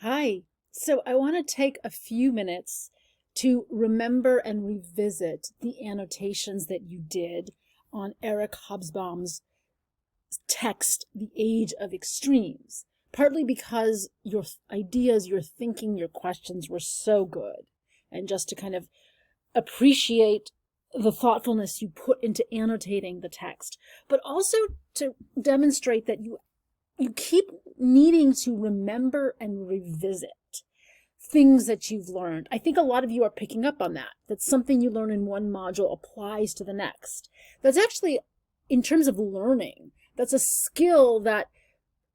Hi. So I want to take a few minutes to remember and revisit the annotations that you did on Eric Hobsbawm's text, The Age of Extremes, partly because your ideas, your thinking, your questions were so good, and just to kind of appreciate the thoughtfulness you put into annotating the text, but also to demonstrate that you keep needing to remember and revisit things that you've learned. I think a lot of you are picking up on that something you learn in one module applies to the next. That's actually, in terms of learning, that's a skill that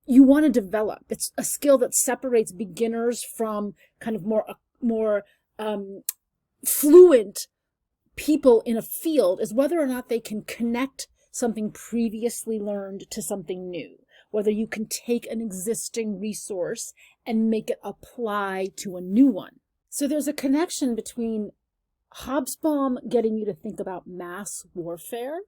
you want to develop. It's a skill that separates beginners from kind of more fluent people in a field, is whether or not they can connect something previously learned to something new, whether you can take an existing resource and make it apply to a new one. So there's a connection between Hobsbawm getting you to think about mass warfare,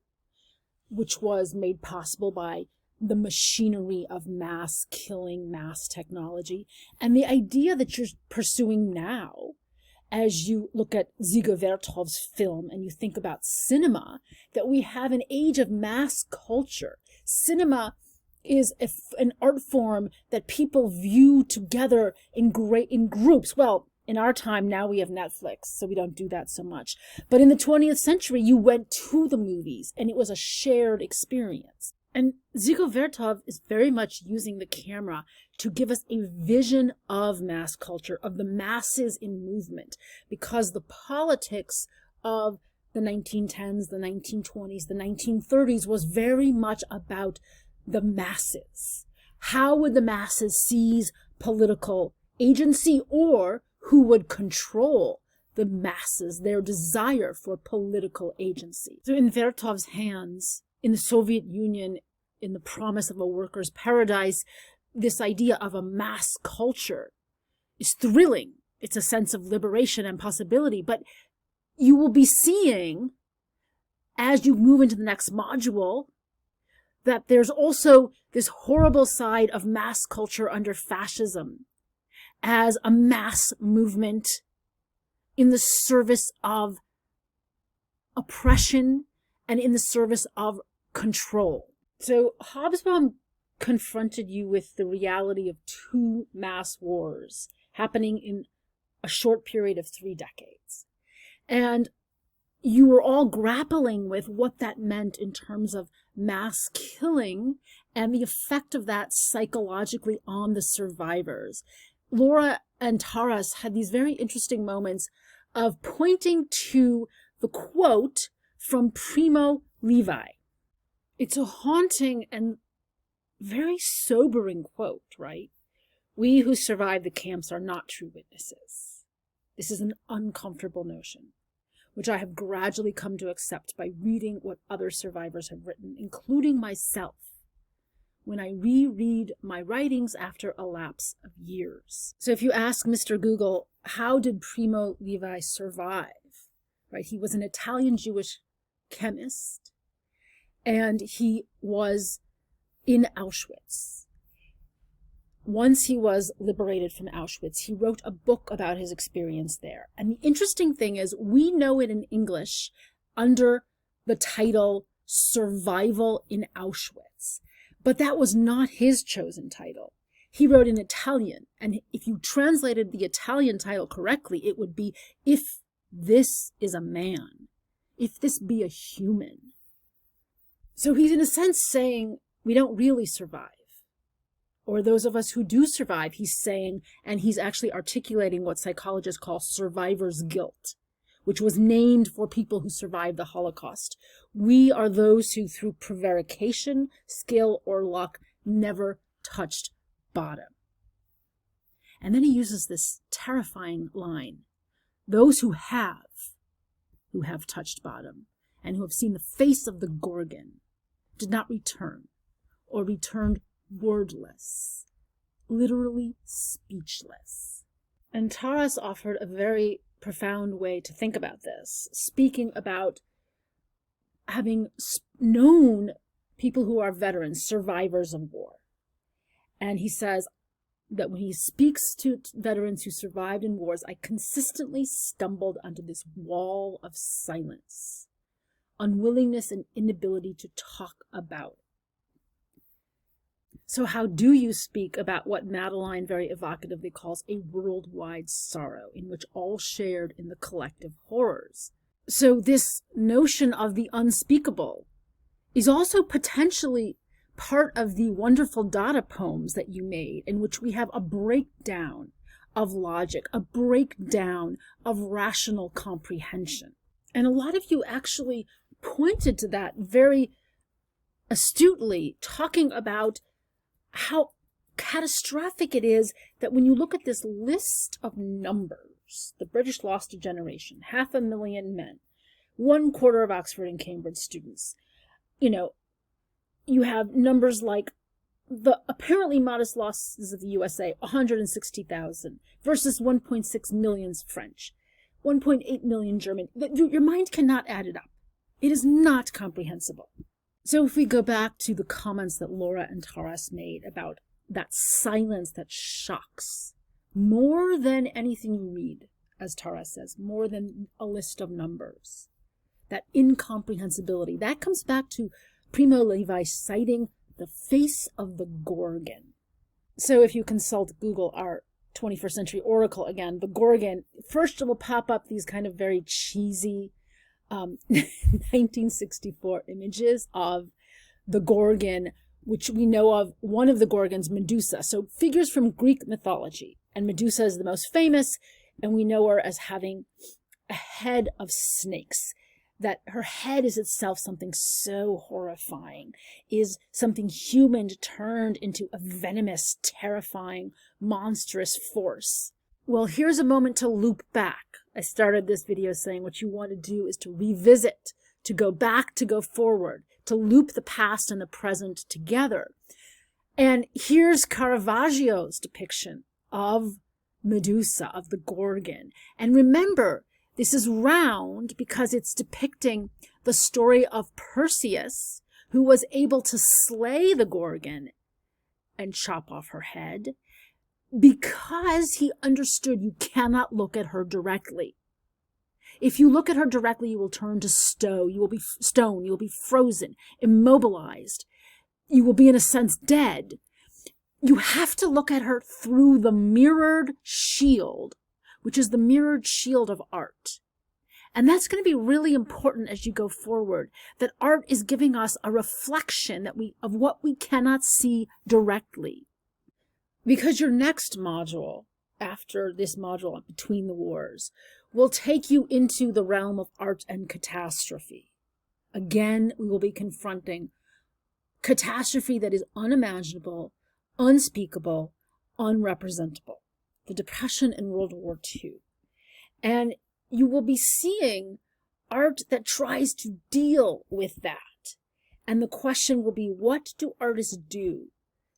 which was made possible by the machinery of mass killing, mass technology, and the idea that you're pursuing now as you look at Dziga Vertov's film and you think about cinema, that we have an age of mass culture. Cinema is an art form that people view together in groups. Well, in our time now we have Netflix, so we don't do that so much. But in the 20th century, you went to the movies and it was a shared experience. And Dziga Vertov is very much using the camera to give us a vision of mass culture, of the masses in movement, because the politics of the 1910s, the 1920s, the 1930s was very much about the masses. How would the masses seize political agency, or who would control the masses, their desire for political agency? So in Vertov's hands, in the Soviet Union, in the promise of a worker's paradise, this idea of a mass culture is thrilling. It's a sense of liberation and possibility, but you will be seeing, as you move into the next module, that there's also this horrible side of mass culture under fascism as a mass movement in the service of oppression and in the service of control. So Hobsbawm confronted you with the reality of two mass wars happening in a short period of 3 decades. And you were all grappling with what that meant in terms of mass killing and the effect of that psychologically on the survivors. Laura and Taras had these very interesting moments of pointing to the quote from Primo Levi. It's a haunting and very sobering quote, right? We who survived the camps are not true witnesses. This is an uncomfortable notion, which I have gradually come to accept by reading what other survivors have written, including myself, when I reread my writings after a lapse of years. So if you ask Mr. Google, how did Primo Levi survive? Right? He was an Italian Jewish chemist, and he was in Auschwitz. Once he was liberated from Auschwitz, he wrote a book about his experience there. And the interesting thing is, we know it in English under the title Survival in Auschwitz. But that was not his chosen title. He wrote in Italian. And if you translated the Italian title correctly, it would be, If This Is a Man, If This Be a Human. So he's in a sense saying we don't really survive. Or those of us who do survive, he's saying, and he's actually articulating what psychologists call survivor's guilt, which was named for people who survived the Holocaust. We are those who, through prevarication, skill, or luck, never touched bottom. And then he uses this terrifying line. Those who have touched bottom, and who have seen the face of the Gorgon, did not return, or returned wordless, literally speechless. And Taras offered a very profound way to think about this, speaking about having known people who are veterans, survivors of war. And he says, that when he speaks to veterans who survived in wars, I consistently stumbled under this wall of silence, unwillingness and inability to talk about it. So how do you speak about what Madeline very evocatively calls a worldwide sorrow, in which all shared in the collective horrors? So this notion of the unspeakable is also potentially part of the wonderful Dada poems that you made, in which we have a breakdown of logic, a breakdown of rational comprehension. And a lot of you actually pointed to that very astutely, talking about how catastrophic it is that when you look at this list of numbers, the British lost a generation, 500,000 men, 1/4 of Oxford and Cambridge students. You have numbers like the apparently modest losses of the USA, 160,000 versus 1.6 million French, 1.8 million German. Your mind cannot add it up. It is not comprehensible. So if we go back to the comments that Laura and Taras made about that silence that shocks, more than anything you read, as Taras says, more than a list of numbers, that incomprehensibility, that comes back to Primo Levi citing the face of the Gorgon. So if you consult Google, our 21st century oracle again, the Gorgon, first it will pop up these kind of very cheesy 1964 images of the Gorgon, which we know of, one of the Gorgons, Medusa. So figures from Greek mythology. And Medusa is the most famous, and we know her as having a head of snakes. That her head is itself something so horrifying, is something human turned into a venomous, terrifying, monstrous force. Well, here's a moment to loop back. I started this video saying what you want to do is to revisit, to go back, to go forward, to loop the past and the present together. And here's Caravaggio's depiction of Medusa, of the Gorgon. And remember, this is round because it's depicting the story of Perseus, who was able to slay the Gorgon and chop off her head because he understood you cannot look at her directly. If you look at her directly, you will turn to stone. You will be stone. You will be frozen, immobilized. You will be, in a sense, dead. You have to look at her through the mirrored shield, which is the mirrored shield of art. And that's going to be really important as you go forward, that art is giving us a reflection of what we cannot see directly. Because your next module, after this module, Between the Wars, will take you into the realm of art and catastrophe. Again, we will be confronting catastrophe that is unimaginable, unspeakable, unrepresentable. The Depression and World War II. And you will be seeing art that tries to deal with that. And the question will be, what do artists do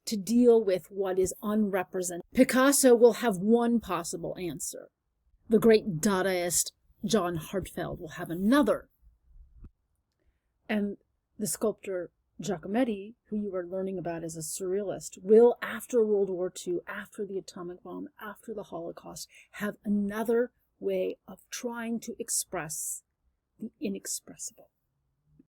to deal with what is unrepresented? Picasso will have one possible answer. The great Dadaist John Hartfeld will have another. And the sculptor Giacometti, who you are learning about as a surrealist, will, after World War II, after the atomic bomb, after the Holocaust, have another way of trying to express the inexpressible.